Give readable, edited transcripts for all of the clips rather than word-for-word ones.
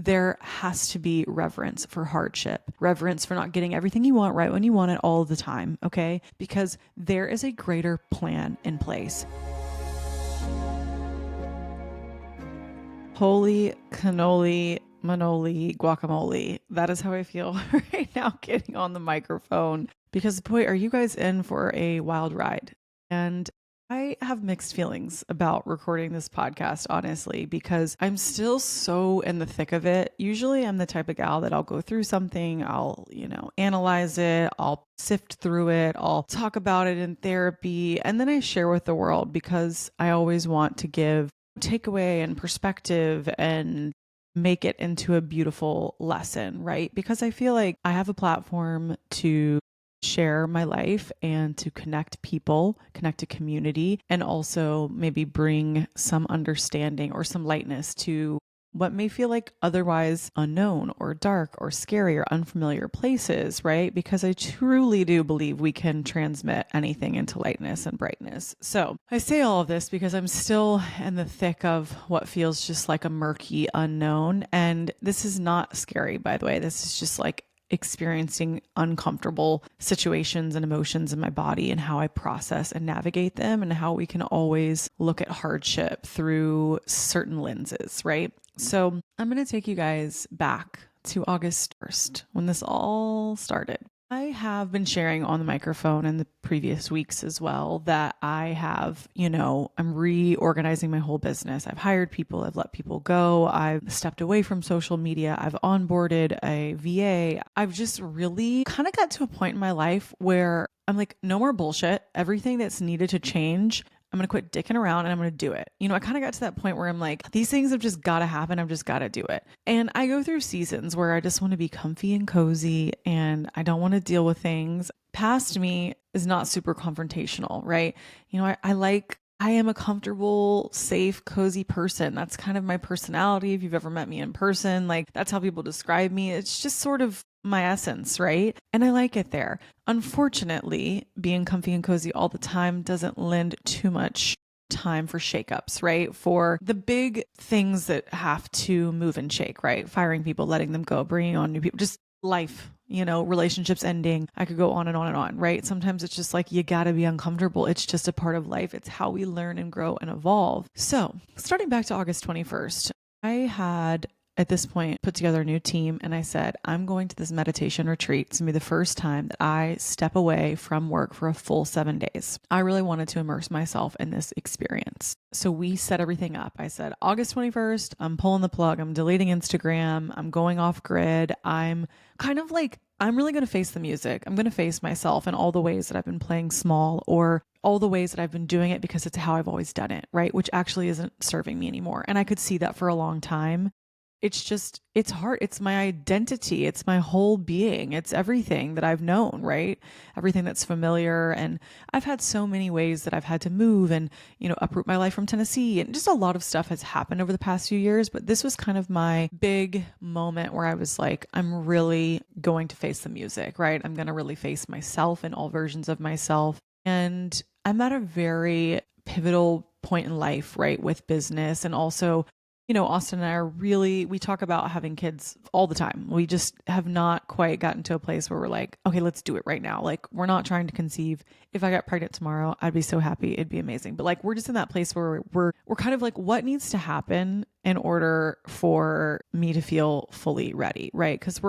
there has to be reverence for hardship, reverence for not getting everything you want right when you want it all the time, okay? Because there is a greater plan in place. Holy cannoli, manoli, guacamole. That is how I feel right now getting on the microphone. Because boy, are you guys in for a wild ride. And I have mixed feelings about recording this podcast, honestly, because I'm still so in the thick of it. Usually I'm the type of gal that I'll go through something, I'll, analyze it, I'll sift through it, I'll talk about it in therapy, and then I share with the world because I always want to give takeaway and perspective and make it into a beautiful lesson, right? Because I feel like I have a platform to share my life and to connect people, connect a community, and also maybe bring some understanding or some lightness to what may feel like otherwise unknown or dark or scary or unfamiliar places, right? Because I truly do believe we can transmit anything into lightness and brightness. So I say all of this because I'm still in the thick of what feels just like a murky unknown. And this is not scary, by the way. This is just like experiencing uncomfortable situations and emotions in my body and how I process and navigate them, and how we can always look at hardship through certain lenses, right? So I'm going to take you guys back to August 1st when this all started. I have been sharing on the microphone in the previous weeks as well that I have, I'm reorganizing my whole business. I've hired people, I've let people go, I've stepped away from social media, I've onboarded a VA. I've just really kind of got to a point in my life where I'm like, no more bullshit. Everything that's needed to change, I'm going to quit dicking around and I'm going to do it. I kind of got to that point where I'm like, these things have just got to happen. I've just got to do it. And I go through seasons where I just want to be comfy and cozy and I don't want to deal with things. Past me is not super confrontational, right? I am a comfortable, safe, cozy person. That's kind of my personality. If you've ever met me in person, that's how people describe me. It's just sort of my essence, right? And I like it there. Unfortunately, being comfy and cozy all the time doesn't lend too much time for shakeups, right? For the big things that have to move and shake, right? Firing people, letting them go, bringing on new people, just life, relationships ending. I could go on and on and on, right? Sometimes it's just like, you gotta be uncomfortable. It's just a part of life. It's how we learn and grow and evolve. So starting back to August 21st, I had at this point put together a new team and I said, I'm going to this meditation retreat. It's gonna be the first time that I step away from work for a full 7 days. I really wanted to immerse myself in this experience. So we set everything up. I said, August 21st, I'm pulling the plug. I'm deleting Instagram. I'm going off grid. I'm really going to face the music. I'm going to face myself in all the ways that I've been playing small, or all the ways that I've been doing it because it's how I've always done it, right? Which actually isn't serving me anymore. And I could see that for a long time. It's hard. It's my identity. It's my whole being. It's everything that I've known, right? Everything that's familiar. And I've had so many ways that I've had to move and, uproot my life from Tennessee. And just a lot of stuff has happened over the past few years. But this was kind of my big moment where I was like, I'm really going to face the music, right? I'm going to really face myself and all versions of myself. And I'm at a very pivotal point in life, right? With business, and also Austin and I we talk about having kids all the time. We just have not quite gotten to a place where we're like, okay, let's do it right now. We're not trying to conceive. If I got pregnant tomorrow, I'd be so happy. It'd be amazing. But we're just in that place where we're kind of like, what needs to happen in order for me to feel fully ready, right? Because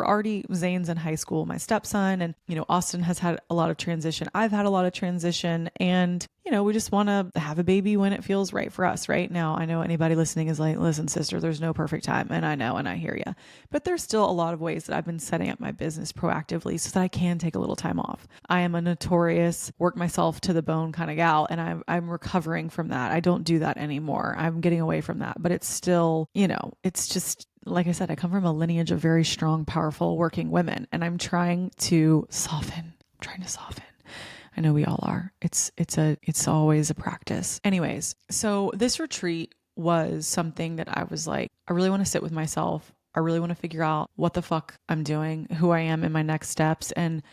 Zane's in high school, my stepson, and, Austin has had a lot of transition. I've had a lot of transition, and, we just want to have a baby when it feels right for us right now. I know anybody listening is like, listen, sister, there's no perfect time. And I know, and I hear you, but there's still a lot of ways that I've been setting up my business proactively so that I can take a little time off. I am a notorious work myself to the bone kind of gal, and I'm recovering from that. I don't do that anymore. I'm getting away from that, but it's still, it's just, like I said, I come from a lineage of very strong, powerful working women, and I'm trying to soften. I know we all are. It's always a practice. Anyways, so this retreat was something that I was like, I really want to sit with myself. I really want to figure out what the fuck I'm doing, who I am in my next steps, and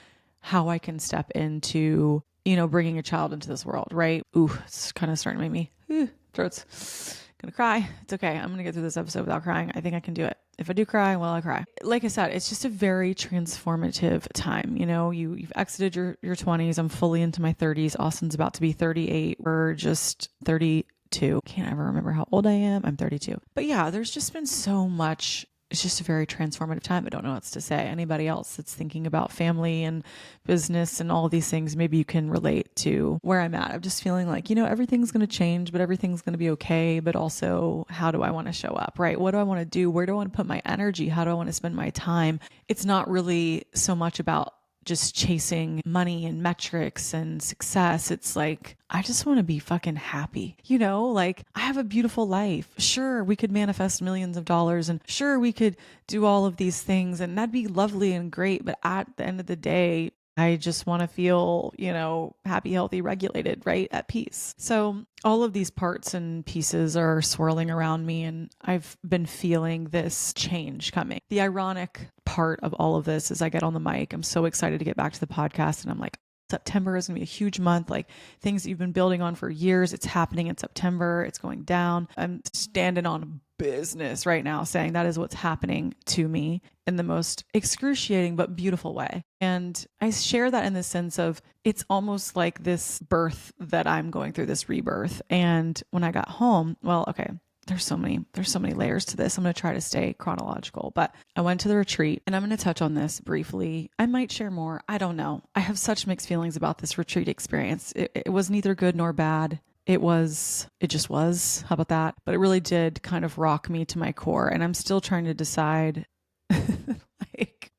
how I can step into, bringing a child into this world, right? Ooh, it's kind of starting to make me, throat's gonna cry. It's okay. I'm gonna get through this episode without crying. I think I can do it. If I do cry, well, I cry. Like I said, it's just a very transformative time. You know, you've exited your 20s. I'm fully into my 30s. Austin's about to be 38. We're just 32. Can't ever remember how old I am. I'm 32. But yeah, there's just been so much. It's just a very transformative time. I don't know what else to say. Anybody else that's thinking about family and business and all of these things, maybe you can relate to where I'm at. I'm just feeling like, you know, everything's going to change, but everything's going to be okay. But also, how do I want to show up, right? What do I want to do? Where do I want to put my energy? How do I want to spend my time? It's not really so much about just chasing money and metrics and success. It's like, I just want to be fucking happy. You know, like I have a beautiful life. Sure, we could manifest millions of dollars and sure, we could do all of these things and that'd be lovely and great. But at the end of the day, I just want to feel, you know, happy, healthy, regulated, right? At peace. So all of these parts and pieces are swirling around me and I've been feeling this change coming. The ironic part of all of this is I get on the mic. I'm so excited to get back to the podcast and I'm like, September is going to be a huge month. Like things that you've been building on for years. It's happening in September. It's going down. I'm standing on business right now saying that is what's happening to me in the most excruciating but beautiful way. And I share that in the sense of it's almost like this birth that I'm going through, this rebirth. And when I got home, well, okay, there's so many layers to this. I'm going to try to stay chronological, but I went to the retreat and I'm going to touch on this briefly. I might share more. I don't know. I have such mixed feelings about this retreat experience. It was neither good nor bad. It just was. How about that? But it really did kind of rock me to my core. And I'm still trying to decide like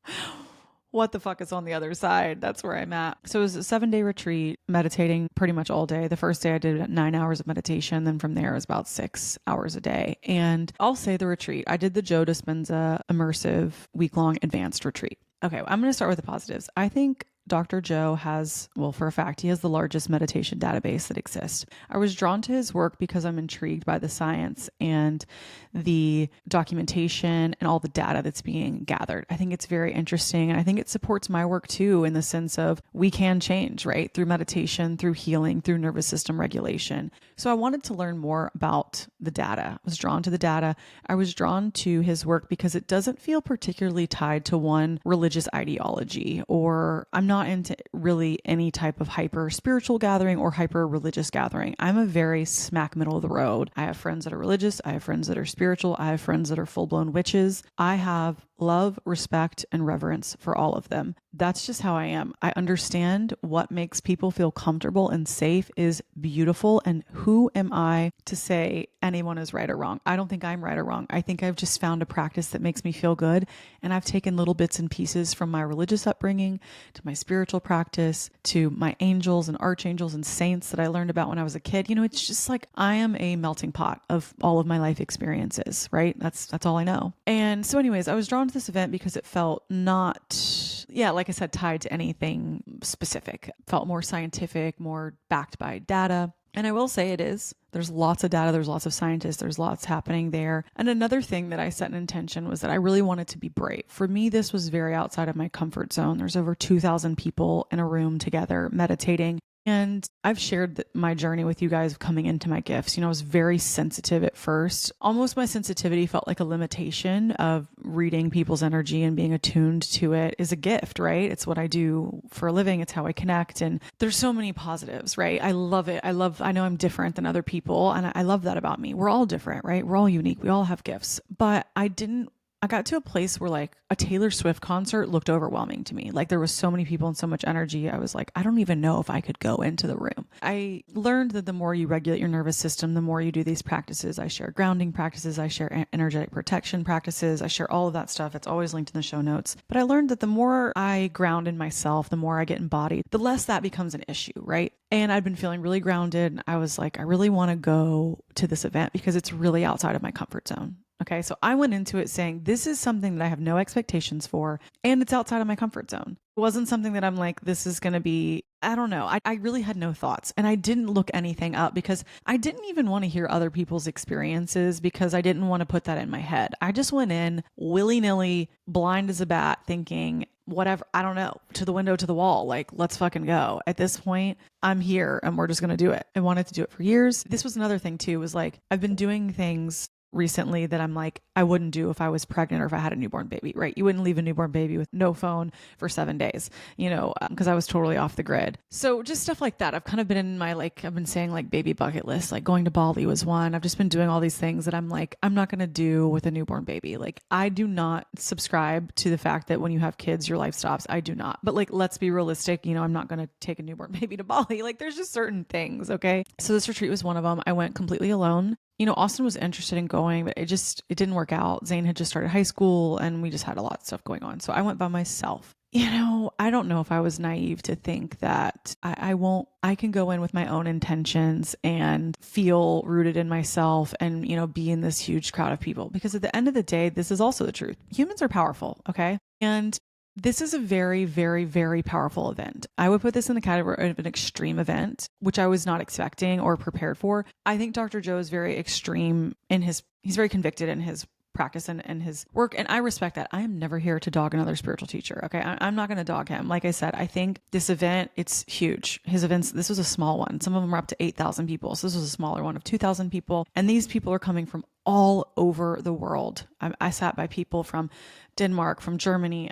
what the fuck is on the other side. That's where I'm at. So it was a 7-day retreat, meditating pretty much all day. The first day I did 9 hours of meditation. Then from there it was about 6 hours a day. And I'll say the retreat, I did the Joe Dispenza immersive week-long advanced retreat. Okay, I'm going to start with the positives. I think Dr. Joe has, well, for a fact, he has the largest meditation database that exists. I was drawn to his work because I'm intrigued by the science and the documentation and all the data that's being gathered. I think it's very interesting. And I think it supports my work too, in the sense of we can change, right? Through meditation, through healing, through nervous system regulation. So I wanted to learn more about the data. I was drawn to the data. I was drawn to his work because it doesn't feel particularly tied to one religious ideology, or I'm not into really any type of hyper spiritual gathering or hyper religious gathering. I'm a very smack middle of the road. I have friends that are religious. I have friends that are spiritual. I have friends that are full blown witches. I have love, respect, and reverence for all of them. That's just how I am. I understand what makes people feel comfortable and safe is beautiful. And who am I to say anyone is right or wrong? I don't think I'm right or wrong. I think I've just found a practice that makes me feel good. And I've taken little bits and pieces from my religious upbringing to my spiritual practice to my angels and archangels and saints that I learned about when I was a kid. You know, it's just like I am a melting pot of all of my life experiences, right? That's all I know. And so anyways, I was drawn to this event because it felt not, like I said, tied to anything specific. It felt more scientific, more backed by data. And I will say it is. There's lots of data. There's lots of scientists. There's lots happening there. And another thing that I set an intention was that I really wanted to be brave. For me, this was very outside of my comfort zone. There's over 2,000 people in a room together meditating. And I've shared my journey with you guys coming into my gifts. You know, I was very sensitive at first. Almost my sensitivity felt like a limitation of reading people's energy and being attuned to it is a gift, right? It's what I do for a living. It's how I connect. And there's so many positives, right? I love it. I know I'm different than other people. And I love that about me. We're all different, right? We're all unique. We all have gifts. But I got to a place where like a Taylor Swift concert looked overwhelming to me. Like there was so many people and so much energy. I was like, I don't even know if I could go into the room. I learned that the more you regulate your nervous system, the more you do these practices. I share grounding practices. I share energetic protection practices. I share all of that stuff. It's always linked in the show notes. But I learned that the more I ground in myself, the more I get embodied, the less that becomes an issue, right? And I've been feeling really grounded. And I was like, I really want to go to this event because it's really outside of my comfort zone. Okay, so I went into it saying, this is something that I have no expectations for, and it's outside of my comfort zone. It wasn't something that I'm like, this is going to be, I don't know. I really had no thoughts, and I didn't look anything up because I didn't even want to hear other people's experiences because I didn't want to put that in my head. I just went in willy-nilly, blind as a bat, thinking, whatever, I don't know, to the window, to the wall, like, let's fucking go. At this point, I'm here and we're just going to do it. I wanted to do it for years. This was another thing too, was like, I've been doing things recently that I'm like, I wouldn't do if I was pregnant or if I had a newborn baby, right? You wouldn't leave a newborn baby with no phone for 7 days, because I was totally off the grid. So just stuff like that. I've kind of been in my, like, I've been saying like baby bucket list, like going to Bali was one. I've just been doing all these things that I'm like, I'm not going to do with a newborn baby. Like, I do not subscribe to the fact that when you have kids, your life stops. I do not. But like, let's be realistic. I'm not going to take a newborn baby to Bali. Like, there's just certain things. Okay. So this retreat was one of them. I went completely alone. Austin was interested in going, but it didn't work out. Zane had just started high school and we just had a lot of stuff going on. So I went by myself. I don't know if I was naive to think that I can go in with my own intentions and feel rooted in myself and, be in this huge crowd of people, because at the end of the day, this is also the truth. Humans are powerful. Okay. And this is a very, very, very powerful event. I would put this in the category of an extreme event, which I was not expecting or prepared for. I think Dr. Joe is very extreme he's very convicted in his practice and his work. And I respect that. I am never here to dog another spiritual teacher. Okay. I'm not going to dog him. Like I said, I think this event, it's huge. His events, this was a small one. Some of them are up to 8,000 people. So this was a smaller one of 2,000 people. And these people are coming from all over the world. I sat by people from Denmark, from Germany,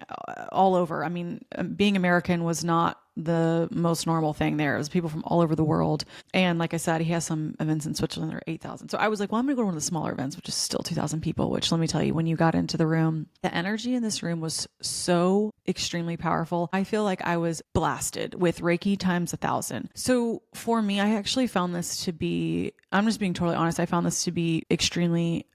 all over. I mean, being American was not the most normal thing there. It was people from all over the world. And like I said, he has some events in Switzerland that are 8,000. So I was like, well, I'm going to go to one of the smaller events, which is still 2,000 people, which let me tell you, when you got into the room, the energy in this room was so extremely powerful. I feel like I was blasted with Reiki times 1,000. So for me, I actually found this to be, I'm just being totally honest, I found this to be extremely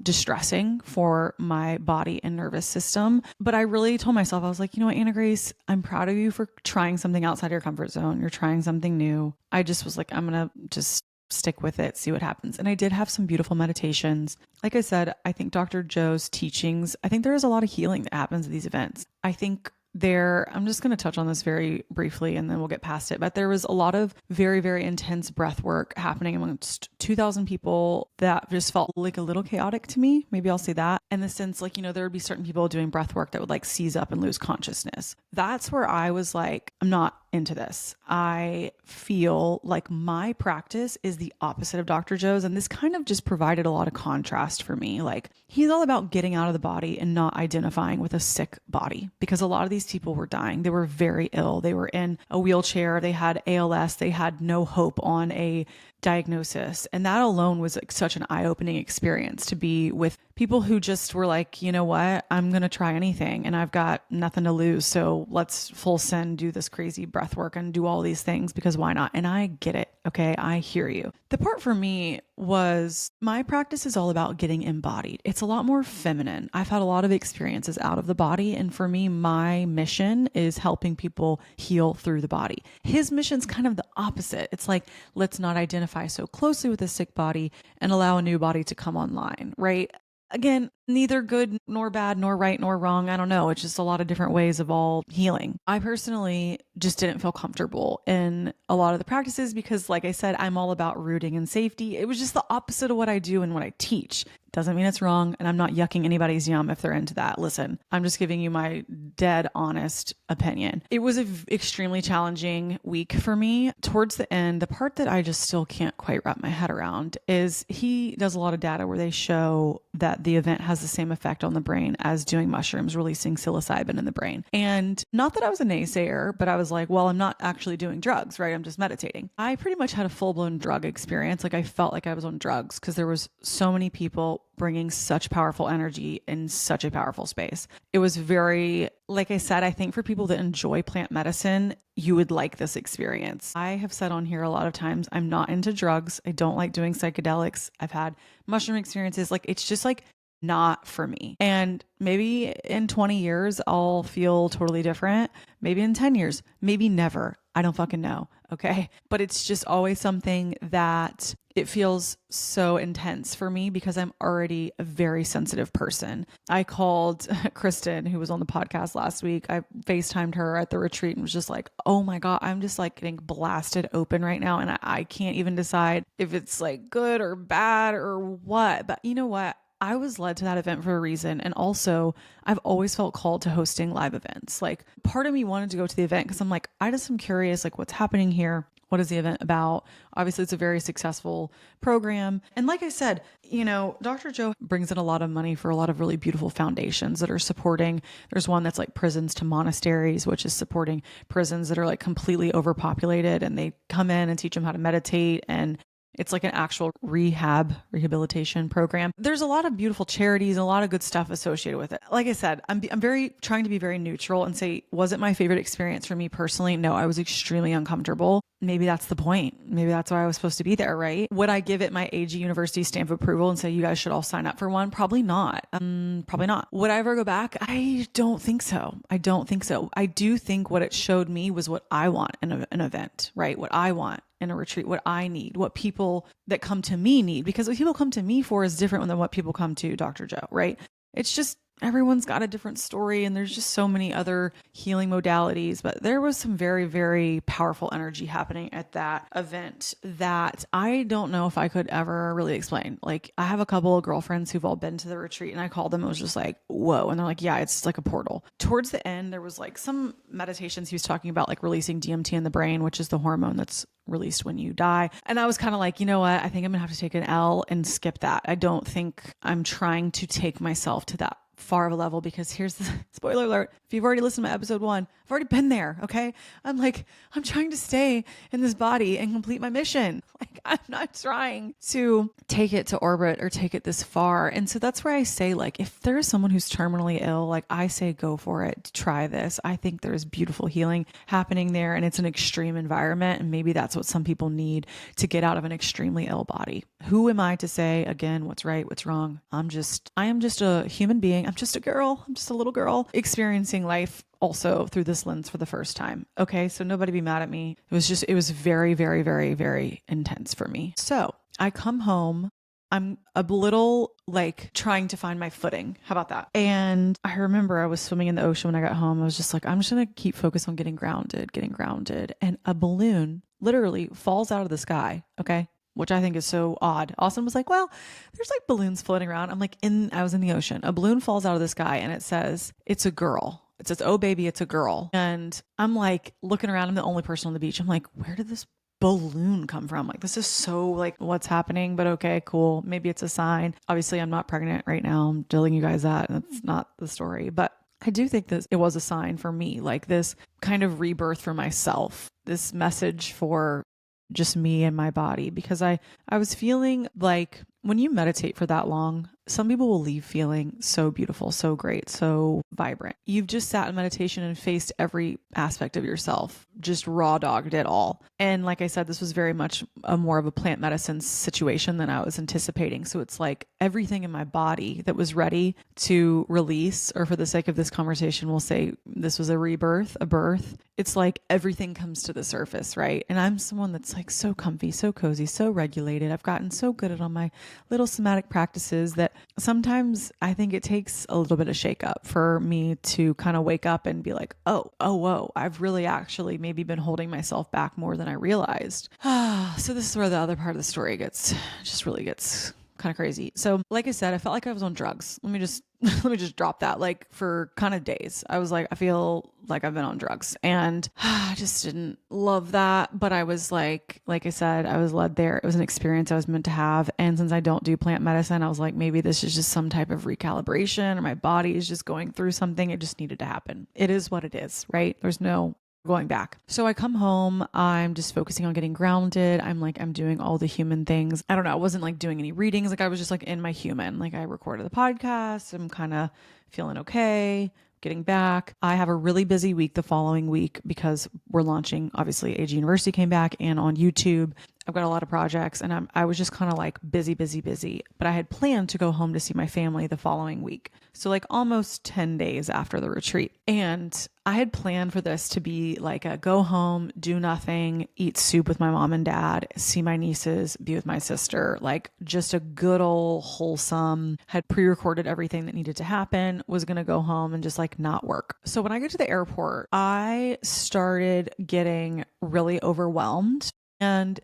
distressing for my body and nervous system. But I really told myself, I was like, you know what, Anna Grace, I'm proud of you for trying something outside your comfort zone. You're trying something new. I just was like, I'm going to just stick with it, see what happens. And I did have some beautiful meditations. Like I said, I think Dr. Joe's teachings, I think there is a lot of healing that happens at these events. I think I'm just going to touch on this very briefly and then we'll get past it. But there was a lot of very, very intense breath work happening amongst 2,000 people that just felt like a little chaotic to me. Maybe I'll say that in the sense, like, there would be certain people doing breath work that would like seize up and lose consciousness. That's where I was like, I'm not into this. I feel like my practice is the opposite of Dr. Joe's. And this kind of just provided a lot of contrast for me. Like, he's all about getting out of the body and not identifying with a sick body, because a lot of these people were dying. They were very ill. They were in a wheelchair. They had ALS. They had no hope on a diagnosis. And that alone was like such an eye-opening experience to be with people who just were like, you know what, I'm going to try anything and I've got nothing to lose. So let's full send do this crazy breath work and do all these things, because why not? And I get it. Okay. I hear you. The part for me was my practice is all about getting embodied. It's a lot more feminine. I've had a lot of experiences out of the body. And for me, my mission is helping people heal through the body. His mission's kind of the opposite. It's like, let's not identify so closely with a sick body and allow a new body to come online, right? Again, neither good nor bad, nor right nor wrong. I don't know. It's just a lot of different ways of all healing. I personally just didn't feel comfortable in a lot of the practices because, like I said, I'm all about rooting and safety. It was just the opposite of what I do and what I teach. Doesn't mean it's wrong. And I'm not yucking anybody's yum if they're into that. Listen, I'm just giving you my dead honest opinion. It was an extremely challenging week for me. Towards the end, the part that I just still can't quite wrap my head around is he does a lot of data where they show that the event has the same effect on the brain as doing mushrooms, releasing psilocybin in the brain. And not that I was a naysayer, but I was like, well, I'm not actually doing drugs, right? I'm just meditating. I pretty much had a full-blown drug experience. Like, I felt like I was on drugs because there was so many people bringing such powerful energy in such a powerful space. It was very, like I said, I think for people that enjoy plant medicine, you would like this experience. I have said on here a lot of times, I'm not into drugs. I don't like doing psychedelics. I've had mushroom experiences. Like, it's just like not for me. And maybe in 20 years, I'll feel totally different. Maybe in 10 years, maybe never. I don't fucking know. Okay. But it's just always something that it feels so intense for me because I'm already a very sensitive person. I called Kristen, who was on the podcast last week. I FaceTimed her at the retreat and was just like, oh my God, I'm just like getting blasted open right now. And I can't even decide if it's like good or bad or what. But you know what? I was led to that event for a reason. And also, I've always felt called to hosting live events. Like, part of me wanted to go to the event because I'm like, I just am curious, like, what's happening here? What is the event about? Obviously, it's a very successful program. And like I said, Dr. Joe brings in a lot of money for a lot of really beautiful foundations that are supporting. There's one that's like prisons to monasteries, which is supporting prisons that are like completely overpopulated, and they come in and teach them how to meditate, and it's like an actual rehabilitation program. There's a lot of beautiful charities and a lot of good stuff associated with it. Like I said, I'm very trying to be very neutral and say, was it my favorite experience for me personally? No, I was extremely uncomfortable. Maybe that's the point. Maybe that's why I was supposed to be there, right? Would I give it my AG University stamp of approval and say, you guys should all sign up for one? Probably not. Probably not. Would I ever go back? I don't think so. I do think what it showed me was what I want in an event, right? What I want in a retreat, what I need, what people that come to me need, because what people come to me for is different than what people come to Dr. Joe, right? It's just everyone's got a different story, and there's just so many other healing modalities. But there was some very, very powerful energy happening at that event that I don't know if I could ever really explain. Like, I have a couple of girlfriends who've all been to the retreat, and I called them. It was just like, whoa. And they're like, yeah, it's like a portal. Towards the end, there was like some meditations he was talking about, like releasing DMT in the brain, which is the hormone that's released when you die. And I was kind of like, you know what? I think I'm gonna have to take an L and skip that. I don't think I'm trying to take myself to that far of a level, because here's the spoiler alert. If you've already listened to episode 1, I've already been there. Okay. I'm trying to stay in this body and complete my mission. Like, I'm not trying to take it to orbit or take it this far. And so that's where I say, like, if there is someone who's terminally ill, like, I say, go for it. Try this. I think there's beautiful healing happening there, and it's an extreme environment. And maybe that's what some people need to get out of an extremely ill body. Who am I to say, again, what's right, what's wrong? I am just a human being. I'm just a girl. I'm just a little girl experiencing life also through this lens for the first time. Okay. So nobody be mad at me. It was very, very, very, very intense for me. So I come home. I'm a little like trying to find my footing. How about that? And I remember I was swimming in the ocean when I got home. I was just like, I'm just going to keep focused on getting grounded. And a balloon literally falls out of the sky. Okay. Which I think is so odd. Austin was like, well, there's like balloons floating around. I'm like, I was in the ocean. A balloon falls out of the sky and it says, it's a girl. It says, oh baby, it's a girl. And I'm like looking around. I'm the only person on the beach. I'm like, where did this balloon come from? Like, this is so like, what's happening? But okay, cool. Maybe it's a sign. Obviously, I'm not pregnant right now. I'm telling you guys that. That's not the story. But I do think it was a sign for me, like this kind of rebirth for myself, this message for just me and my body, because I was feeling like when you meditate for that long, some people will leave feeling so beautiful, so great, so vibrant. You've just sat in meditation and faced every aspect of yourself, just raw dogged it all. And like I said, this was very much more of a plant medicine situation than I was anticipating. So it's like everything in my body that was ready to release, or for the sake of this conversation, we'll say this was a rebirth, a birth. It's like everything comes to the surface, right? And I'm someone that's like so comfy, so cozy, so regulated. I've gotten so good at all my little somatic practices that sometimes I think it takes a little bit of shake up for me to kind of wake up and be like, whoa, I've really actually maybe been holding myself back more than I realized. So this is where the other part of the story gets kind of crazy. So like I said, I felt like I was on drugs. Let me just drop that. Like, for kind of days, I was like, I feel like I've been on drugs, and I just didn't love that. But I was like I said, I was led there. It was an experience I was meant to have. And since I don't do plant medicine, I was like, maybe this is just some type of recalibration, or my body is just going through something. It just needed to happen. It is what it is, right? There's no going back. So I come home, I'm just focusing on getting grounded. I'm doing all the human things. I don't know. I wasn't like doing any readings. Like, I was just like in my human, like I recorded the podcast. I'm kind of feeling okay, getting back. I have a really busy week the following week because we're launching, obviously AG University came back, and on YouTube, I've got a lot of projects, and I was just kind of like busy, but I had planned to go home to see my family the following week. So like almost 10 days after the retreat. And I had planned for this to be like a go home, do nothing, eat soup with my mom and dad, see my nieces, be with my sister, like just a good old wholesome, had pre-recorded everything that needed to happen, was going to go home and just like not work. So when I get to the airport, I started getting really overwhelmed. And,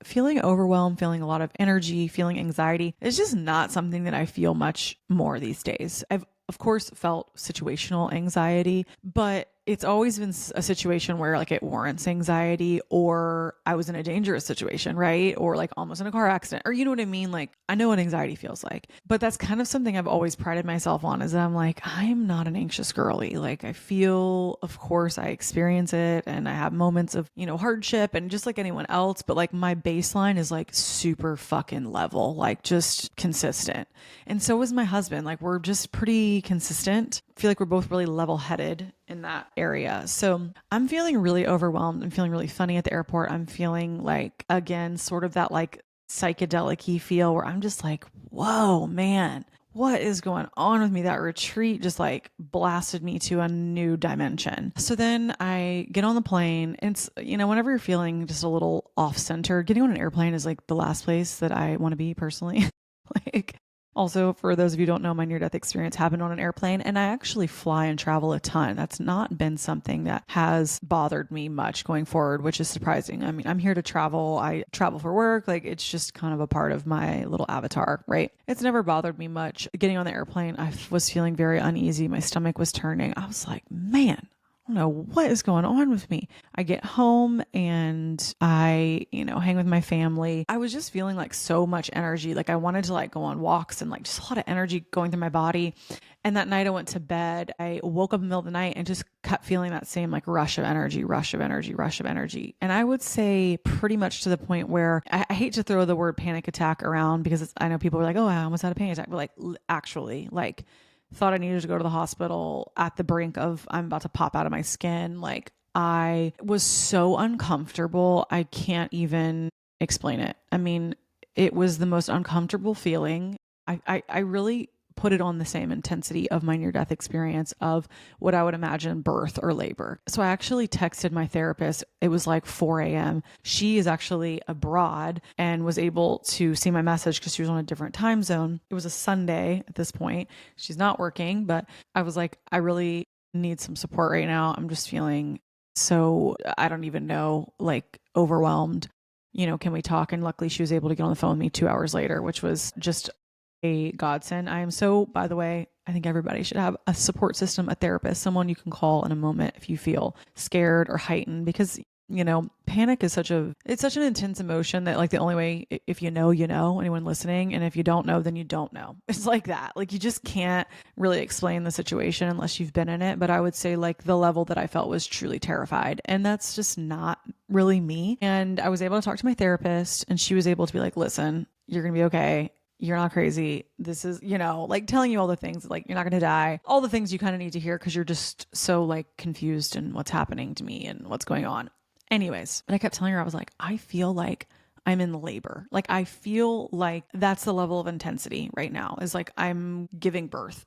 feeling overwhelmed, feeling a lot of energy, feeling anxiety is just not something that I feel much more these days. I've, of course, felt situational anxiety, but it's always been a situation where like it warrants anxiety, or I was in a dangerous situation, right? Or like almost in a car accident, or you know what I mean? Like I know what anxiety feels like, but that's kind of something I've always prided myself on, is that I'm like, I'm not an anxious girly. Like I feel, of course I experience it and I have moments of, hardship and just like anyone else, but like my baseline is like super fucking level, like just consistent. And so is my husband. Like we're just pretty consistent. I feel like we're both really level headed in that area. So I'm feeling really overwhelmed. I'm feeling really funny at the airport. I'm feeling like, again, sort of that like psychedelic-y feel where I'm just like, whoa, man, what is going on with me? That retreat just like blasted me to a new dimension. So then I get on the plane. And it's, whenever you're feeling just a little off center, getting on an airplane is like the last place that I want to be personally. Like, also, for those of you who don't know, my near-death experience happened on an airplane, and I actually fly and travel a ton. That's not been something that has bothered me much going forward, which is surprising. I mean, I'm here to travel. I travel for work. Like, it's just kind of a part of my little avatar, right? It's never bothered me much. Getting on the airplane, I was feeling very uneasy. My stomach was turning. I was like, man, I don't know what is going on with me. I get home and I, hang with my family. I was just feeling like so much energy. Like I wanted to like go on walks and like just a lot of energy going through my body. And that night I went to bed. I woke up in the middle of the night and just kept feeling that same like rush of energy, rush of energy, rush of energy. And I would say pretty much to the point where I hate to throw the word panic attack around because I know people are like, oh, I almost had a panic attack. But like actually, like thought I needed to go to the hospital at the brink of I'm about to pop out of my skin. Like I was so uncomfortable. I can't even explain it. I mean, it was the most uncomfortable feeling. I really put it on the same intensity of my near-death experience of what I would imagine birth or labor. So I actually texted my therapist. It was like 4 a.m. She is actually abroad and was able to see my message because she was on a different time zone. It was a Sunday at this point. She's not working, but I was like, I really need some support right now. I'm just feeling so, I don't even know, like overwhelmed. Can we talk? And luckily she was able to get on the phone with me 2 hours later, which was just a godsend. I am so, by the way, I think everybody should have a support system, a therapist, someone you can call in a moment if you feel scared or heightened, because panic is such an intense emotion that like the only way, if anyone listening, and if you don't know, then you don't know. It's like that. Like you just can't really explain the situation unless you've been in it. But I would say like the level that I felt was truly terrified. And that's just not really me. And I was able to talk to my therapist and she was able to be like, listen, you're going to be okay. You're not crazy. This is, like telling you all the things, like you're not going to die, all the things you kind of need to hear because you're just so like confused in what's happening to me and what's going on. Anyways, but I kept telling her, I was like, I feel like I'm in labor. Like I feel like that's the level of intensity right now, is like I'm giving birth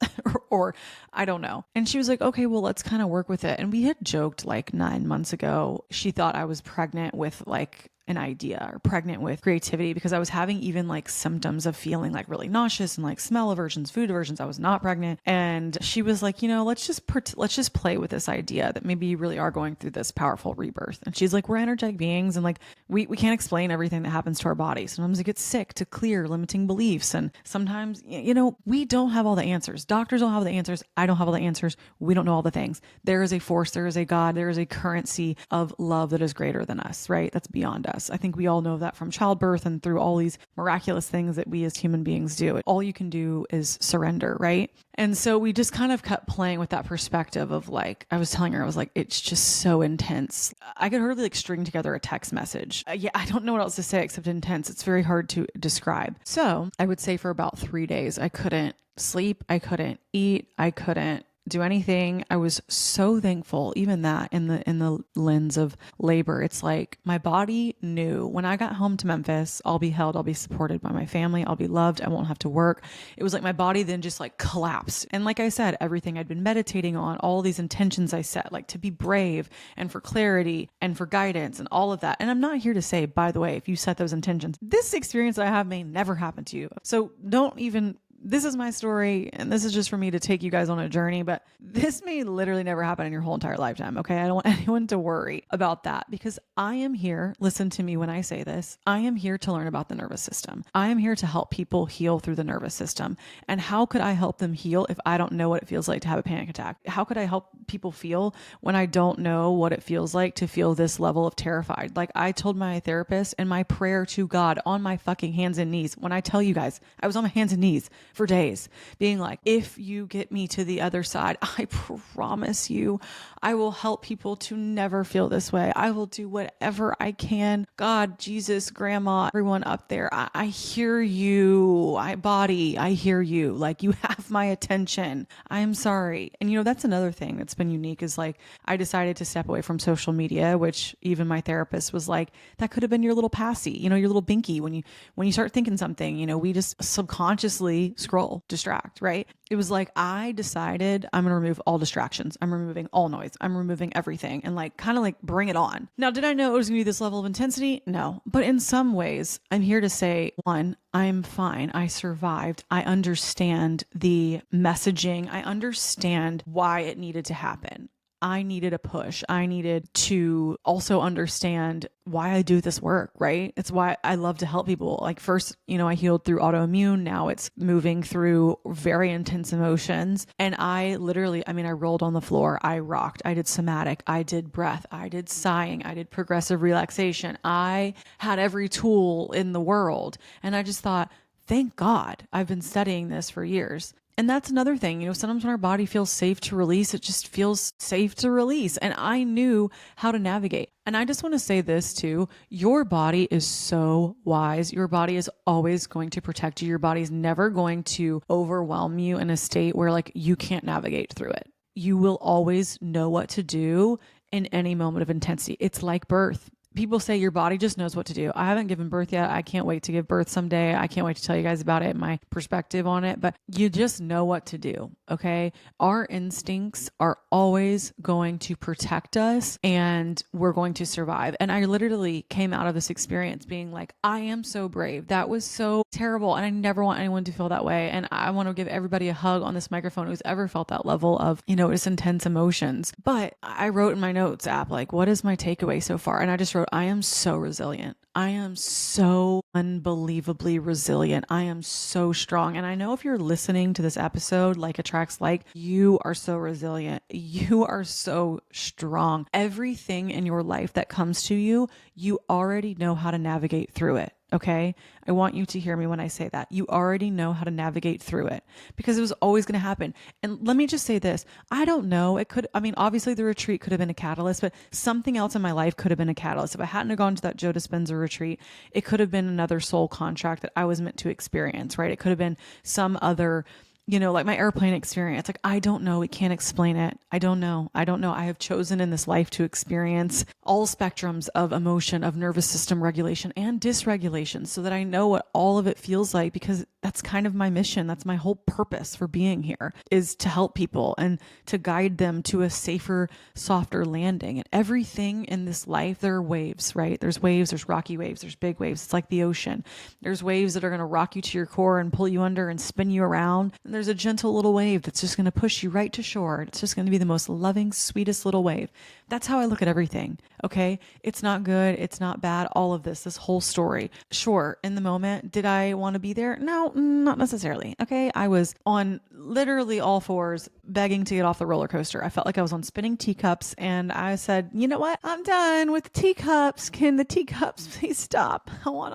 or I don't know. And she was like, okay, well, let's kind of work with it. And we had joked like 9 months ago. She thought I was pregnant with like an idea or pregnant with creativity because I was having even like symptoms of feeling like really nauseous and like smell aversions, food aversions. I was not pregnant. And she was like, let's just play with this idea that maybe you really are going through this powerful rebirth. And she's like, we're energetic beings and like we can't explain everything that happens to our body. Sometimes it gets sick to clear limiting beliefs. And sometimes, we don't have all the answers. Doctors don't have the answers. I don't have all the answers. We don't know all the things. There is a force, there is a God, there is a currency of love that is greater than us, right? That's beyond us. I think we all know that from childbirth and through all these miraculous things that we as human beings do. All you can do is surrender, right? And so we just kind of kept playing with that perspective of like, I was telling her, I was like, it's just so intense. I could hardly like string together a text message. I don't know what else to say except intense. It's very hard to describe. So I would say for about 3 days, I couldn't sleep. I couldn't eat. I couldn't do anything. I was so thankful, even that in the lens of labor. It's like my body knew when I got home to Memphis, I'll be held, I'll be supported by my family, I'll be loved, I won't have to work. It was like my body then just like collapsed. And like I said, everything I'd been meditating on, all these intentions I set, like to be brave and for clarity and for guidance and all of that. And I'm not here to say, by the way, if you set those intentions, this experience I have may never happen to you. So don't even, this is my story and this is just for me to take you guys on a journey, but this may literally never happen in your whole entire lifetime. Okay. I don't want anyone to worry about that because I am here. Listen to me when I say this. I am here to learn about the nervous system. I am here to help people heal through the nervous system. And how could I help them heal if I don't know what it feels like to have a panic attack? How could I help people feel when I don't know what it feels like to feel this level of terrified. Like I told my therapist in my prayer to God on my fucking hands and knees. When I tell you guys, I was on my hands and knees for days being like, if you get me to the other side, I promise you, I will help people to never feel this way. I will do whatever I can. God, Jesus, grandma, everyone up there. I hear you. I hear you. Like you have my attention. I'm sorry. And that's another thing that's been unique is like, I decided to step away from social media, which even my therapist was like, that could have been your little passy, your little binky. When you start thinking something, we just subconsciously scroll, distract, right? It was like, I decided I'm going to remove all distractions. I'm removing all noise. I'm removing everything and like, kind of like bring it on. Now, did I know it was going to be this level of intensity? No. But in some ways, I'm here to say, one, I'm fine. I survived. I understand the messaging. I understand why it needed to happen. I needed a push. I needed to also understand why I do this work, right? It's why I love to help people. Like first, I healed through autoimmune. Now it's moving through very intense emotions. And I literally, I rolled on the floor. I rocked. I did somatic. I did breath. I did sighing. I did progressive relaxation. I had every tool in the world. And I just thought, thank God I've been studying this for years. And that's another thing, sometimes when our body feels safe to release, it just feels safe to release. And I knew how to navigate. And I just want to say this too. Your body is so wise. Your body is always going to protect you. Your body's never going to overwhelm you in a state where like you can't navigate through it. You will always know what to do in any moment of intensity. It's like birth. People say your body just knows what to do. I haven't given birth yet. I can't wait to give birth someday. I can't wait to tell you guys about it, my perspective on it, but you just know what to do. Okay. Our instincts are always going to protect us and we're going to survive. And I literally came out of this experience being like, I am so brave. That was so terrible. And I never want anyone to feel that way. And I want to give everybody a hug on this microphone who's ever felt that level of, just intense emotions. But I wrote in my notes app, like, what is my takeaway so far? And I just wrote, I am so resilient. I am so unbelievably resilient. I am so strong. And I know if you're listening to this episode, like attracts like, you are so resilient. You are so strong. Everything in your life that comes to you, you already know how to navigate through it. Okay. I want you to hear me when I say that. You already know how to navigate through it because it was always going to happen. And let me just say this. I don't know. Obviously the retreat could have been a catalyst, but something else in my life could have been a catalyst. If I hadn't gone to that Joe Dispenza retreat, it could have been another soul contract that I was meant to experience, right? It could have been some other, like my airplane experience. Like, I don't know. We can't explain it. I don't know. I have chosen in this life to experience all spectrums of emotion, of nervous system regulation and dysregulation so that I know what all of it feels like, because that's kind of my mission. That's my whole purpose for being here, is to help people and to guide them to a safer, softer landing. And everything in this life, there are waves, right? There's waves, there's rocky waves, there's big waves. It's like the ocean. There's waves that are going to rock you to your core and pull you under and spin you around. And there's a gentle little wave that's just going to push you right to shore. It's just going to be the most loving, sweetest little wave. That's how I look at everything. Okay. It's not good. It's not bad. All of this whole story. Sure. In the moment, did I want to be there? No, not necessarily. Okay. I was on literally all fours begging to get off the roller coaster. I felt like I was on spinning teacups and I said, you know what? I'm done with the teacups. Can the teacups please stop? I want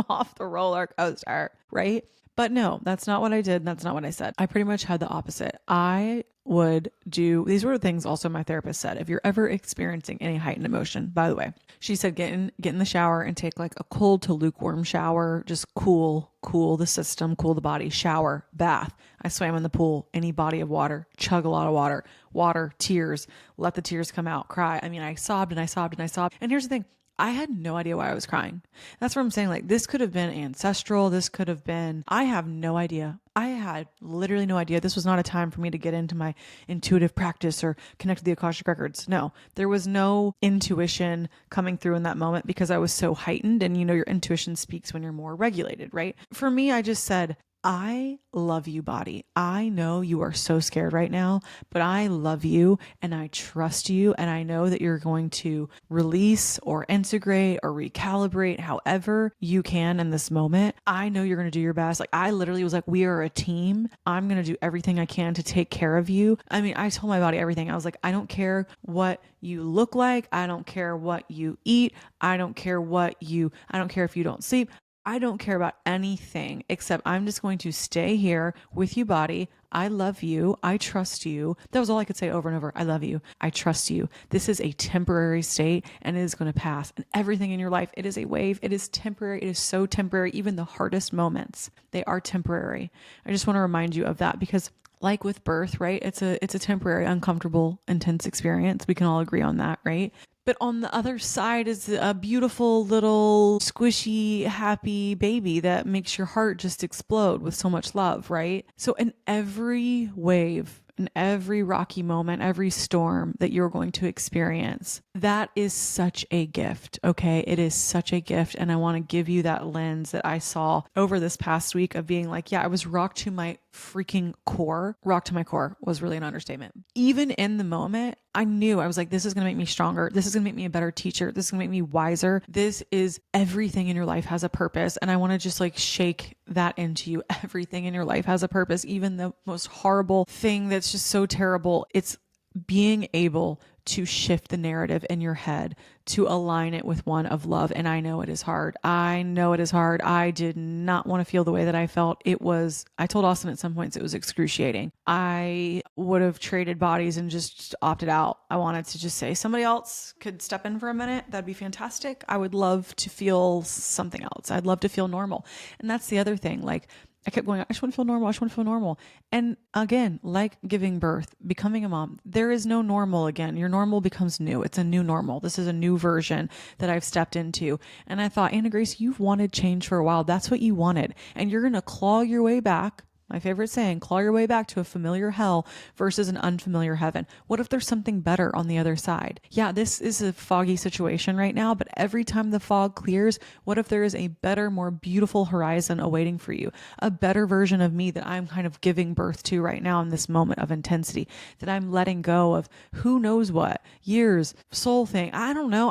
off the roller coaster. Right. But no, that's not what I did. That's not what I said. I pretty much had the opposite. I would do, these were the things also my therapist said, if you're ever experiencing any heightened emotion, by the way, she said, get in the shower and take like a cold to lukewarm shower. Just cool the system, cool the body, shower, bath. I swam in the pool, any body of water, chug a lot of water, tears, let the tears come out, cry. I sobbed and I sobbed and I sobbed. And here's the thing. I had no idea why I was crying. That's what I'm saying. Like, this could have been ancestral. This could have been, I have no idea. I had literally no idea. This was not a time for me to get into my intuitive practice or connect to the Akashic Records. No, there was no intuition coming through in that moment because I was so heightened. And your intuition speaks when you're more regulated, right? For me, I just said, I love you, body. I know you are so scared right now, but I love you and I trust you. And I know that you're going to release or integrate or recalibrate however you can in this moment. I know you're going to do your best. Like, I literally was like, we are a team. I'm going to do everything I can to take care of you. I mean, I told my body everything. I was like, I don't care what you look like. I don't care what you eat. I don't care if you don't sleep. I don't care about anything except I'm just going to stay here with you, body. I love you. I trust you. That was all I could say over and over. I love you. I trust you. This is a temporary state and it is going to pass. And everything in your life, it is a wave. It is temporary. It is so temporary. Even the hardest moments, they are temporary. I just want to remind you of that because like with birth, right? It's a temporary, uncomfortable, intense experience. We can all agree on that, right? But on the other side is a beautiful little squishy, happy baby that makes your heart just explode with so much love, right? So in every wave, in every rocky moment, every storm that you're going to experience, that is such a gift, okay? It is such a gift. And I want to give you that lens that I saw over this past week of being like, yeah, I was rocked to my freaking core. Rocked to my core was really an understatement. Even in the moment, I knew, I was like, this is going to make me stronger. This is going to make me a better teacher. This is going to make me wiser. This is everything in your life has a purpose. And I want to just like shake that into you. Everything in your life has a purpose. Even the most horrible thing that's just so terrible. It's being able to shift the narrative in your head to align it with one of love. And I know it is hard. I know it is hard. I did not want to feel the way that I felt. I told Austin at some points it was excruciating. I would have traded bodies and just opted out. I wanted to just say somebody else could step in for a minute. That'd be fantastic. I would love to feel something else. I'd love to feel normal. And that's the other thing. Like, I kept going, I just want to feel normal. I just want to feel normal. And again, like giving birth, becoming a mom, there is no normal again. Your normal becomes new. It's a new normal. This is a new version that I've stepped into. And I thought, Anna Grace, you've wanted change for a while. That's what you wanted. And you're going to claw your way back. My favorite saying, claw your way back to a familiar hell versus an unfamiliar heaven. What if there's something better on the other side? Yeah, this is a foggy situation right now, but every time the fog clears, what if there is a better, more beautiful horizon awaiting for you? A better version of me that I'm kind of giving birth to right now in this moment of intensity, that I'm letting go of who knows what, years, soul thing. I don't know.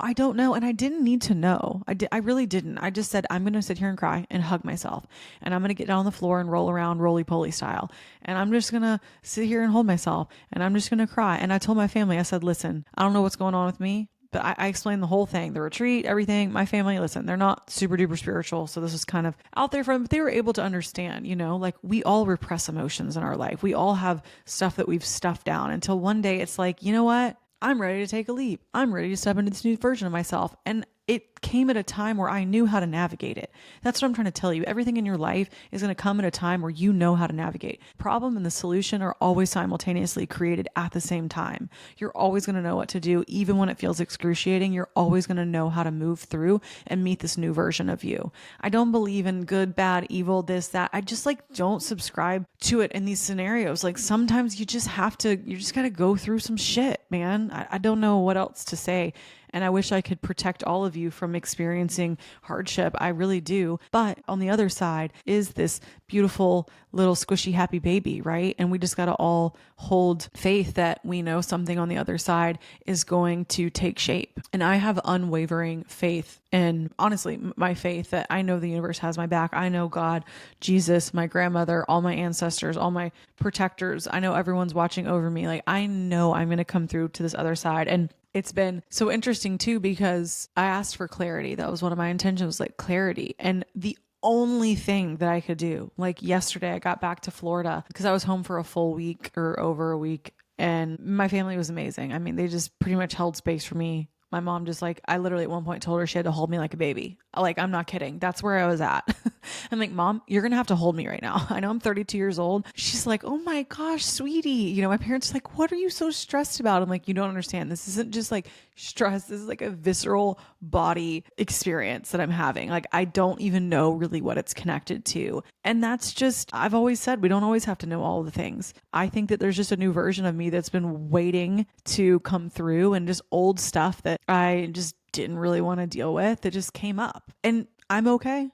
And I didn't need to know. I really didn't. I just said, I'm going to sit here and cry and hug myself. And I'm going to get down on the floor and roll around, roly-poly style. And I'm just going to sit here and hold myself. And I'm just going to cry. And I told my family, I said, listen, I don't know what's going on with me, but I explained the whole thing, the retreat, everything. My family, listen, they're not super duper spiritual. So this is kind of out there for them, but they were able to understand, like we all repress emotions in our life. We all have stuff that we've stuffed down until one day it's like, you know what? I'm ready to take a leap. I'm ready to step into this new version of myself. And it came at a time where I knew how to navigate it. That's what I'm trying to tell you. Everything in your life is going to come at a time where you know how to navigate. Problem and the solution are always simultaneously created at the same time. You're always going to know what to do. Even when it feels excruciating, you're always going to know how to move through and meet this new version of you. I don't believe in good, bad, evil, this, that. I just don't subscribe to it in these scenarios. Like sometimes you just got to go through some shit, man. I don't know what else to say. And I wish I could protect all of you from experiencing hardship. I really do. But on the other side is this beautiful little squishy happy baby, right? And we just got to all hold faith that we know something on the other side is going to take shape. And I have unwavering faith in, honestly, my faith that I know the universe has my back. I know God, Jesus, my grandmother, all my ancestors, all my protectors. I know everyone's watching over me. Like I know I'm going to come through to this other side. And it's been so interesting too, because I asked for clarity. That was one of my intentions, like clarity. And the only thing that I could do, like yesterday, I got back to Florida because I was home for a full week or over a week. And my family was amazing. I mean, they just pretty much held space for me. My mom just I literally at one point told her she had to hold me like a baby. Like, I'm not kidding. That's where I was at. I'm like, Mom, you're going to have to hold me right now. I know I'm 32 years old. She's like, oh my gosh, sweetie. My parents are like, what are you so stressed about? I'm like, you don't understand. This isn't just stress. This is a visceral body experience that I'm having. Like, I don't even know really what it's connected to. And that's just, I've always said, we don't always have to know all the things. I think that there's just a new version of me that's been waiting to come through, and just old stuff that I just didn't really want to deal with. It just came up. And I'm okay.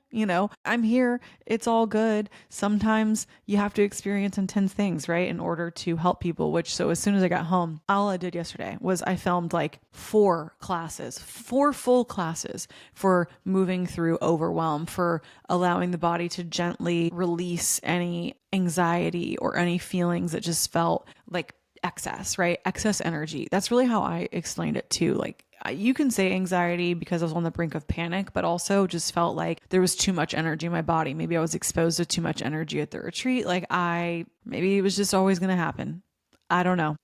I'm here. It's all good. Sometimes you have to experience intense things, right? In order to help people, so as soon as I got home, all I did yesterday was I filmed like 4 full classes for moving through overwhelm, for allowing the body to gently release any anxiety or any feelings that just felt like excess, right? Excess energy. That's really how I explained it too. Like, you can say anxiety because I was on the brink of panic, but also just felt like there was too much energy in my body. Maybe I was exposed to too much energy at the retreat. Maybe it was just always going to happen. I don't know.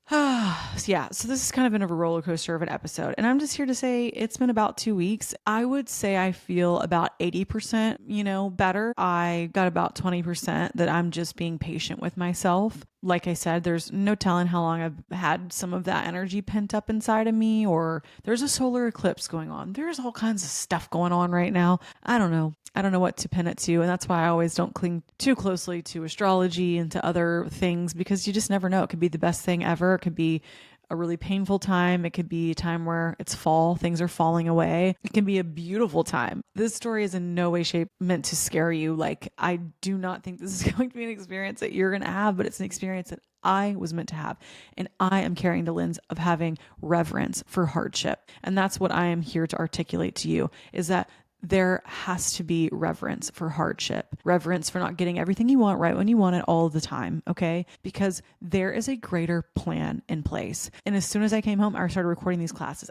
So this has kind of been a roller coaster of an episode. And I'm just here to say it's been about 2 weeks. I would say I feel about 80%, better. I got about 20% that I'm just being patient with myself. Like I said, there's no telling how long I've had some of that energy pent up inside of me, or there's a solar eclipse going on. There's all kinds of stuff going on right now. I don't know. I don't know what to pin it to. And that's why I always don't cling too closely to astrology and to other things, because you just never know. It could be the best thing ever. It could be a really painful time. It could be a time where it's fall, things are falling away. It can be a beautiful time. This story is in no way, shape meant to scare you. Like, I do not think this is going to be an experience that you're going to have, but it's an experience that I was meant to have. And I am carrying the lens of having reverence for hardship. And that's what I am here to articulate to you, is that there has to be reverence for hardship, reverence for not getting everything you want right when you want it all the time, okay? Because there is a greater plan in place. And as soon as I came home, I started recording these classes.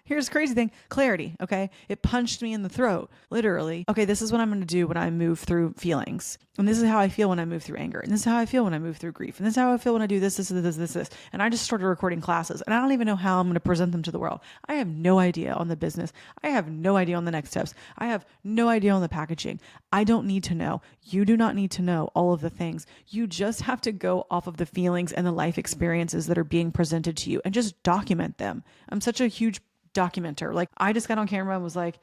Here's the crazy thing, clarity, okay? It punched me in the throat, literally. Okay, this is what I'm going to do when I move through feelings. And this is how I feel when I move through anger. And this is how I feel when I move through grief. And this is how I feel when I do this. And I just started recording classes, and I don't even know how I'm going to present them to the world. I have no idea on the business. I have no idea on the next steps. I have no idea on the packaging. I don't need to know. You do not need to know all of the things. You just have to go off of the feelings and the life experiences that are being presented to you and just document them. I'm such a huge documenter. Like, I just got on camera and was like,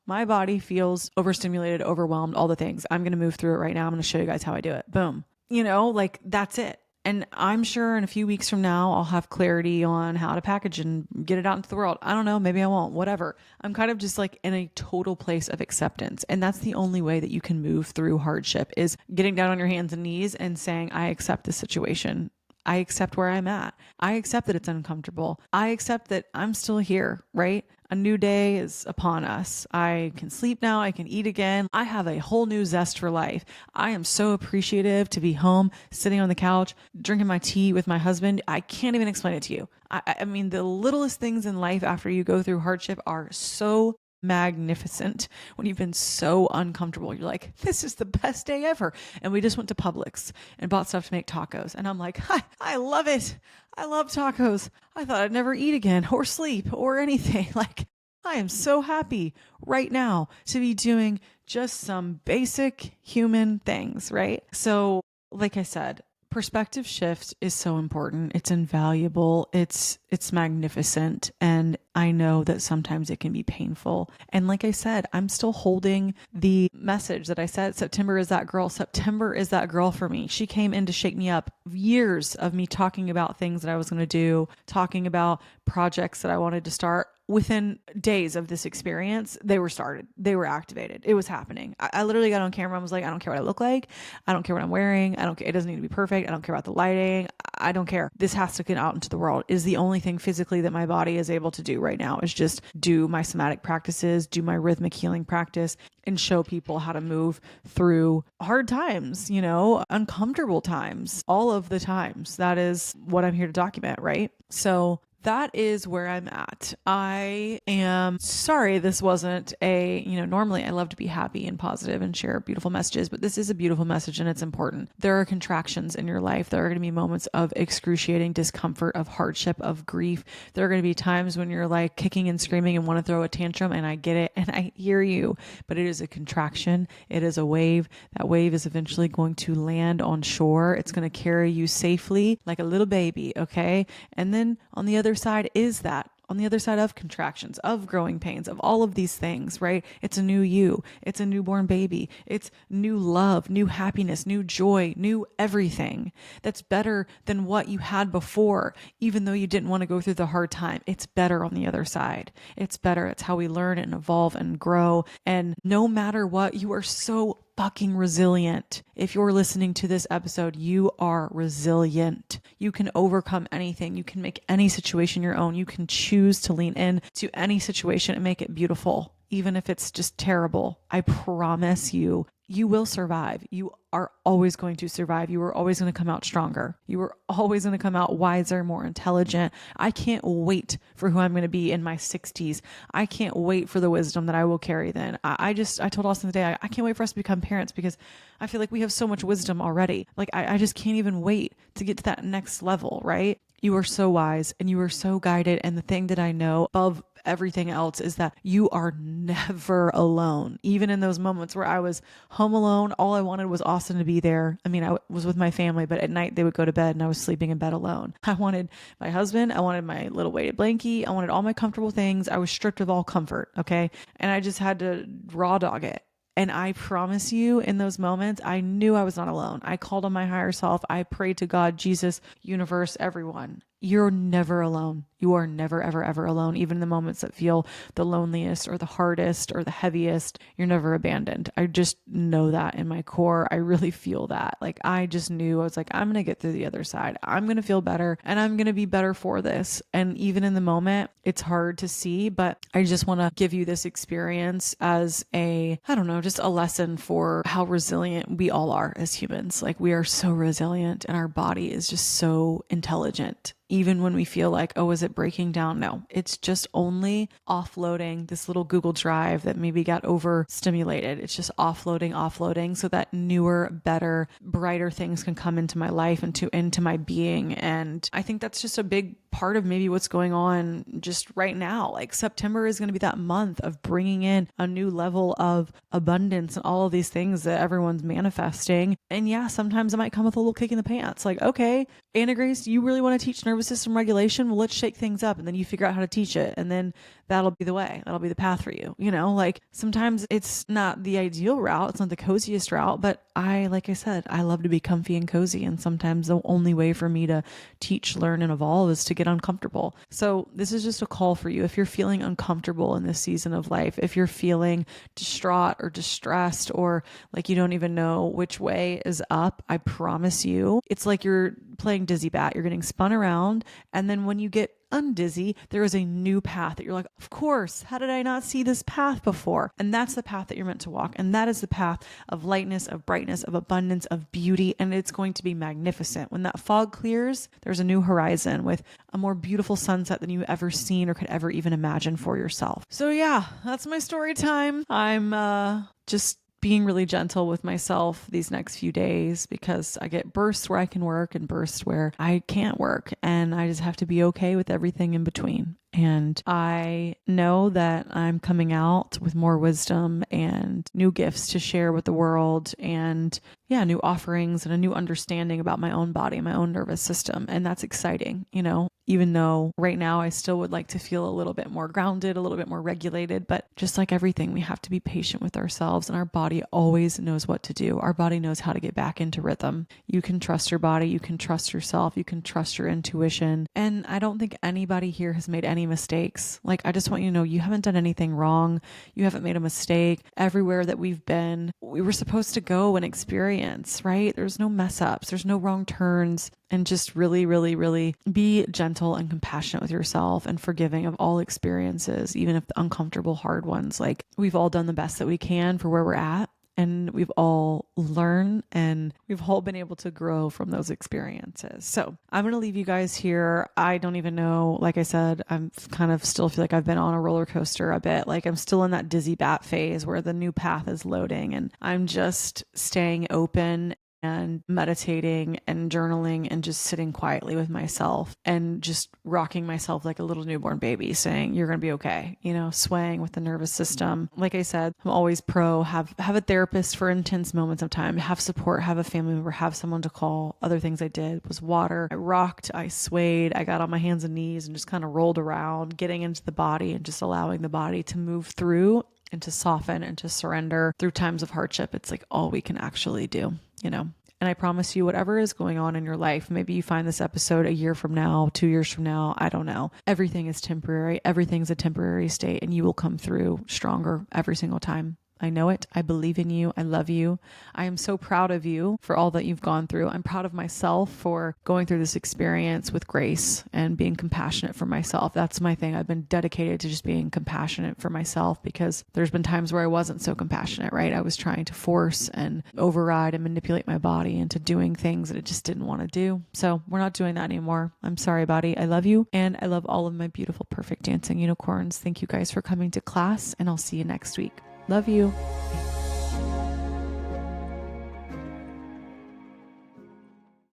my body feels overstimulated, overwhelmed, all the things. I'm going to move through it right now. I'm going to show you guys how I do it. Boom. That's it. And I'm sure in a few weeks from now, I'll have clarity on how to package and get it out into the world. I don't know. Maybe I won't. Whatever. I'm kind of just like in a total place of acceptance. And that's the only way that you can move through hardship, is getting down on your hands and knees and saying, I accept this situation. I accept where I'm at. I accept that it's uncomfortable. I accept that I'm still here, right? A new day is upon us. I can sleep now. I can eat again. I have a whole new zest for life. I am so appreciative to be home, sitting on the couch, drinking my tea with my husband. I can't even explain it to you. I mean, the littlest things in life after you go through hardship are so magnificent. When you've been so uncomfortable, you're like, this is the best day ever. And we just went to Publix and bought stuff to make tacos. And I'm like, I love it. I love tacos. I thought I'd never eat again or sleep or anything. Like, I am so happy right now to be doing just some basic human things, right? So, like I said, perspective shift is so important. It's invaluable. It's magnificent. And I know that sometimes it can be painful. And like I said, I'm still holding the message that I said, September is that girl. September is that girl for me. She came in to shake me up. Years of me talking about things that I was going to do, talking about projects that I wanted to start. Within days of this experience, they were started. They were activated. It was happening. I literally got on camera and was like, I don't care what I look like. I don't care what I'm wearing. I don't care. It doesn't need to be perfect. I don't care about the lighting. I don't care. This has to get out into the world. Is the only thing physically that my body is able to do right now is just do my somatic practices, do my rhythmic healing practice, and show people how to move through hard times, uncomfortable times, all of the times. That is what I'm here to document, right? So that is where I'm at. I am sorry this wasn't normally I love to be happy and positive and share beautiful messages, but this is a beautiful message and it's important. There are contractions in your life. There are going to be moments of excruciating discomfort, of hardship, of grief. There are going to be times when you're like kicking and screaming and want to throw a tantrum, and I get it and I hear you, but it is a contraction. It is a wave. That wave is eventually going to land on shore. It's going to carry you safely like a little baby, okay? And then on the other side is that on the other side of contractions, of growing pains, of all of these things, right? It's a new you. It's a newborn baby. It's new love, new happiness, new joy, new everything that's better than what you had before, even though you didn't want to go through the hard time. It's better on the other side. It's better. It's how we learn and evolve and grow. And no matter what, you are so fucking resilient. If you're listening to this episode, you are resilient. You can overcome anything. You can make any situation your own. You can choose to lean in to any situation and make it beautiful, even if it's just terrible. I promise you, you will survive. You are always going to survive. You are always going to come out stronger. You are always going to come out wiser, more intelligent. I can't wait for who I'm going to be in my 60s. I can't wait for the wisdom that I will carry then. I told Austin today, I can't wait for us to become parents because I feel like we have so much wisdom already. Like I just can't even wait to get to that next level, right? You are so wise and you are so guided. And the thing that I know above everything else is that you are never alone. Even in those moments where I was home alone, all I wanted was Austin to be there. I mean, I was with my family, but at night they would go to bed and I was sleeping in bed alone. I wanted my husband. I wanted my little weighted blankie. I wanted all my comfortable things. I was stripped of all comfort. Okay. And I just had to raw dog it. And I promise you, in those moments, I knew I was not alone. I called on my higher self. I prayed to God, Jesus, universe, everyone. You're never alone. You are never, ever, ever alone. Even in the moments that feel the loneliest or the hardest or the heaviest, you're never abandoned. I just know that in my core. I really feel that. Like I just knew, I was like, I'm going to get through the other side. I'm going to feel better and I'm going to be better for this. And even in the moment, it's hard to see, but I just want to give you this experience as I don't know, just a lesson for how resilient we all are as humans. Like we are so resilient and our body is just so intelligent. Even when we feel like, oh, is it breaking down? No, it's just only offloading this little Google Drive that maybe got overstimulated. It's just offloading so that newer, better, brighter things can come into my life and into my being. And I think that's just a big part of maybe what's going on just right now. Like September is going to be that month of bringing in a new level of abundance and all of these things that everyone's manifesting. And yeah, sometimes it might come with a little kick in the pants. Like, okay, Anna Grace, you really want to teach nervous system regulation? Well, let's shake things up. And then you figure out how to teach it. And then that'll be the way. That'll be the path for you. You know, like sometimes it's not the ideal route. It's not the coziest route, but like I said, I love to be comfy and cozy. And sometimes the only way for me to teach, learn, and evolve is to get uncomfortable. So this is just a call for you. If you're feeling uncomfortable in this season of life, if you're feeling distraught or distressed, or like you don't even know which way is up, I promise you, it's like you're playing dizzy bat. You're getting spun around. And then when you get undizzy, there is a new path that you're like, of course, how did I not see this path before? And that's the path that you're meant to walk. And that is the path of lightness, of brightness, of abundance, of beauty. And it's going to be magnificent. When that fog clears, there's a new horizon with a more beautiful sunset than you've ever seen or could ever even imagine for yourself. So yeah, that's my story time. I'm just being really gentle with myself these next few days because I get bursts where I can work and bursts where I can't work. And I just have to be okay with everything in between. And I know that I'm coming out with more wisdom and new gifts to share with the world and new offerings and a new understanding about my own body, my own nervous system. And that's exciting, you know, even though right now I still would like to feel a little bit more grounded, a little bit more regulated. But just like everything, we have to be patient with ourselves, and our body always knows what to do. Our body knows how to get back into rhythm. You can trust your body. You can trust yourself. You can trust your intuition. And I don't think anybody here has made any mistakes. Like, I just want you to know you haven't done anything wrong. You haven't made a mistake. Everywhere that we've been, we were supposed to go and experience, right? There's no mess ups. There's no wrong turns. And just really, really, really be gentle and compassionate with yourself and forgiving of all experiences, even if the uncomfortable, hard ones. Like, we've all done the best that we can for where we're at. And we've all learned and we've all been able to grow from those experiences. So I'm going to leave you guys here. I don't even know, like I said, I'm kind of still feel like I've been on a roller coaster a bit. Like I'm still in that dizzy bat phase where the new path is loading, and I'm just staying open and meditating and journaling and just sitting quietly with myself and just rocking myself like a little newborn baby, saying, you're going to be okay, swaying with the nervous system. Like I said, I'm always pro, have a therapist for intense moments of time, have support, have a family member, have someone to call. Other things I did was water. I rocked, I swayed, I got on my hands and knees and just kind of rolled around, getting into the body and just allowing the body to move through and to soften and to surrender through times of hardship. It's like all we can actually do, And I promise you, whatever is going on in your life, maybe you find this episode a year from now, 2 years from now, I don't know. Everything is temporary. Everything's a temporary state, and you will come through stronger every single time. I know it. I believe in you. I love you. I am so proud of you for all that you've gone through. I'm proud of myself for going through this experience with grace and being compassionate for myself. That's my thing. I've been dedicated to just being compassionate for myself, because there's been times where I wasn't so compassionate, right? I was trying to force and override and manipulate my body into doing things that it just didn't want to do. So we're not doing that anymore. I'm sorry, body. I love you. And I love all of my beautiful, perfect dancing unicorns. Thank you guys for coming to class, and I'll see you next week. Love you.